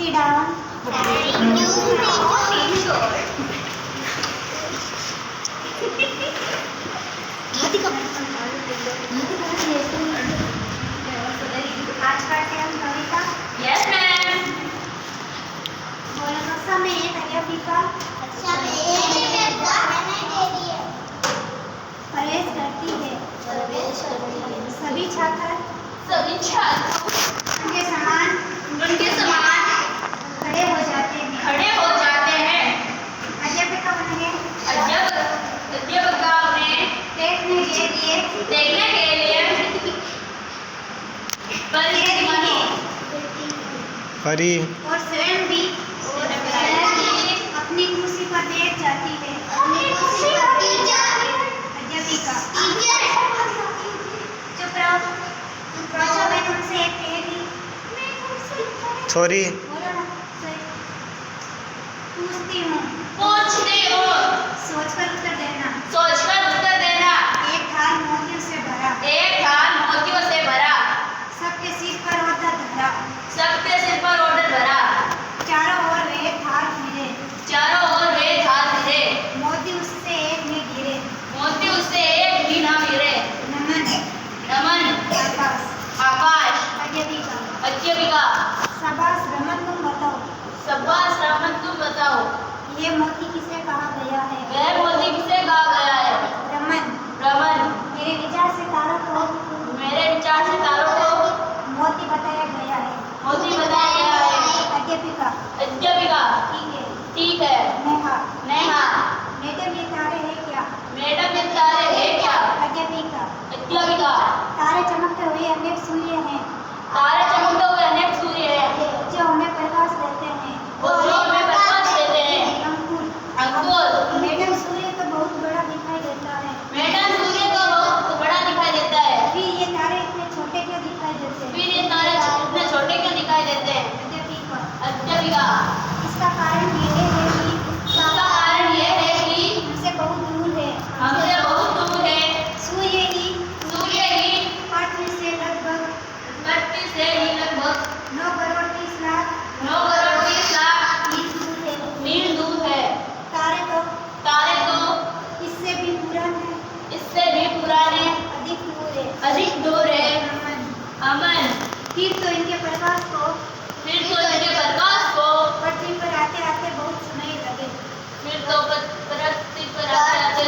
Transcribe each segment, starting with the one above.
Sit down. Thank you, teacher. आज पढ़ते हैं हम कविता। Yes, ma'am. बोलो तो समेत अध्यापिका प्रवेश करती है। सभी छात्र सभी छात्र उनके समान खड़े हो जाते हैं। अध्यापिका उन्हें अध्यापिका उन्हें देखने के लिए परी और स्वयं भी अपनी कुर्सी पर बैठ जाती है। अध्यापिका चुप रहो। बच्चों मैं तुमसे एक कहेगी छोरी बोलो ना। पूछती हूँ पूछते हो सोचकर उत्तर देना। सोचकर उत्तर देना। एक थाल मोतियों से भरा एक थाल मोतियों से भरा सबके सिर पर ऑर्डर धरा। सबके सिर पर ऑर्डर भरा चारों ओर वे थाल फिरे चारों ओर वे थाल फिरे मोती उससे एक में गिरे। मोती उससे एक भी ना गिरे। नमन नमन आकाश आकाश अध्यापिका अध्यापिका शाबाश रमन तुम बताओ शाबाश रामन तुम बताओ ये मोती किसे कहा गया है। वह मोती किसे कहा गया है। रमन रमन मेरे विचार से तारों को मेरे विचार से तारों को मोती बताया गया है। मोती बताया गया है। अध्यापिका अध्यापिका ठीक है। नेहा नेहा मैडम ये तारे हैं क्या। मैडम ये तारे हैं क्या। अध्यापिका अध्यापिका तारे चमकते हुए अनेक सूर्य हैं तारे चमकते हुए अनेक सूर्य हैं जो हमें प्रकाश देते हैं। वो जो हमें प्रकाश देते हैं। अंकुर अंकुर मैडम सूर्य तो बहुत बड़ा दिखाई देता है मैडम सूर्य तो बहुत बड़ा दिखाई देता है। फिर ये तारे इतने छोटे क्यों दिखाई देते हैं। फिर ये तारे इतने छोटे क्यों दिखाई देते हैं। अध्यापिका अध्यापिका इसका कारण ये है कि इसका कारण ये है कि हमसे बहुत दूर है। हमसे बहुत दूर है। सूर्य ही पृथ्वी से लगभग 9 करोड़ 30 लाख 9 करोड़ 30 लाख मील दूर है। मील दूर है। तारे तो इससे भी पुराने अधिक दूर है। अमन फिर तो इनके प्रकाश को पृथ्वी पर आते आते बहुत समय लगे। पृथ्वी पर आते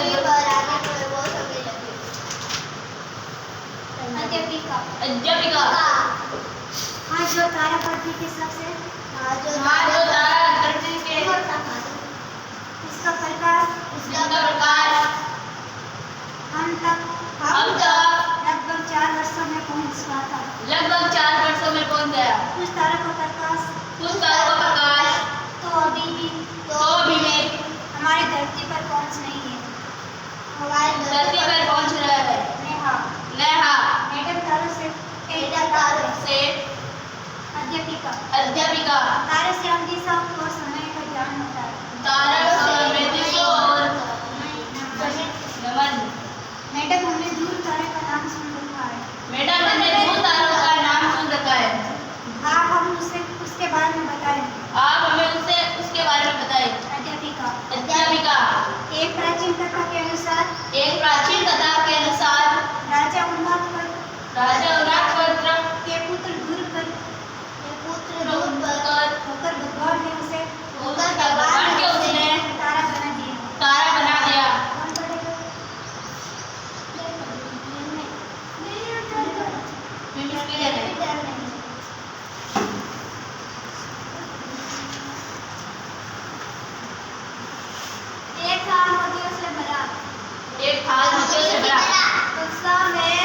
अध्यापिका अध्यापिका हाँ जो तारा पृथ्वी के सबसे जो तारा पृथ्वी के इसका प्रकाश हम तक लगभग 4 वर्षों में पहुंच पाता। लगभग 4 वर्षों में पहुंच गया। कुछ तारों का प्रकाश तो अभी भी हमारी धरती पर पहुंच नहीं है। धरती पर पहुंच रहा है। नेहा मैडम तारों से अध्यापिका तारे से हम दिशा और समय का ज्ञान होता है। तारा समय दिशा और नमन मैडम हमने दूर तारे का नाम सुन रखा है। मैडम हमने दो तारों का नाम सुन रखा है। आप हम उसके बारे में बताएं। आप हमें उसके बारे में बताएं। अध्यापिका एक प्राचीन कथा के अनुसार राजा उन्माद के पुत्र ध्रुव पर होकर भगवान ने उसे तारा बना दिया। कौन पढ़ेगा? एक थाल मोतियों से भरा कक्षा में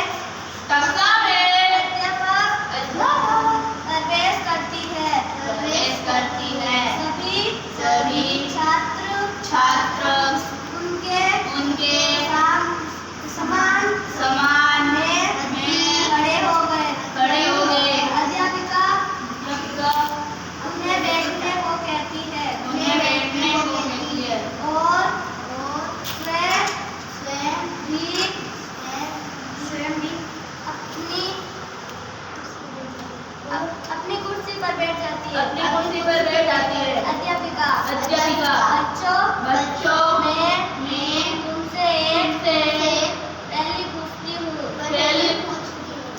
प्रवेश करती है। सभी छात्र उनके समान में खड़े हो गए। अध्यापिका उन्हें बैठने को कहती है और स्वयं भी जाती है। अपनी कुर्सी पर बैठ जाती है। अध्यापिका अध्यापिका बच्चों मैं मैं तुमसे तुमसे पहली पूछती हूँ। पहली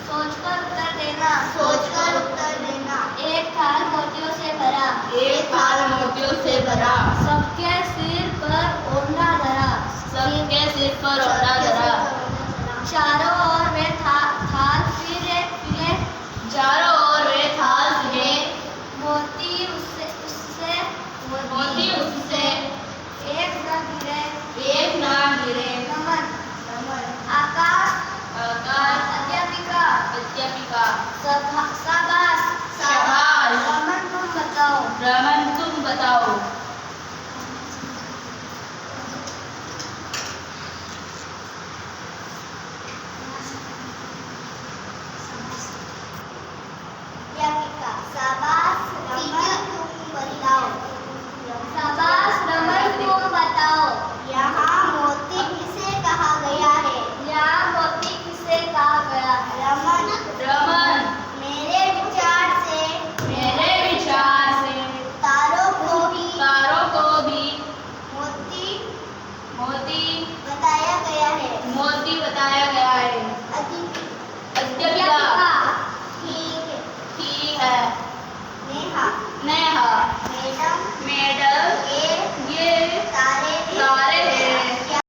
सोचकर उत्तर देना। सोचकर उत्तर देना। एक थाल मोतियों से भरा। एक थाल मोतियों से भरा। सबके सिर पर ओढ़ना धरा। सबके सिर पर ओढ़ना धरा। चारों ओर वे थाल फिरे फिरे। चारों ओर वे थाल फिरे। मोती उससे मोती उससे एक न गिरे। एक ना गिरे। नमन आकाश आकाश अध्यापिका अध्यापिका शाबाश शाबाश। रमन तुम बताओ। रमन तुम बताओ। अध्यापिका शाबाश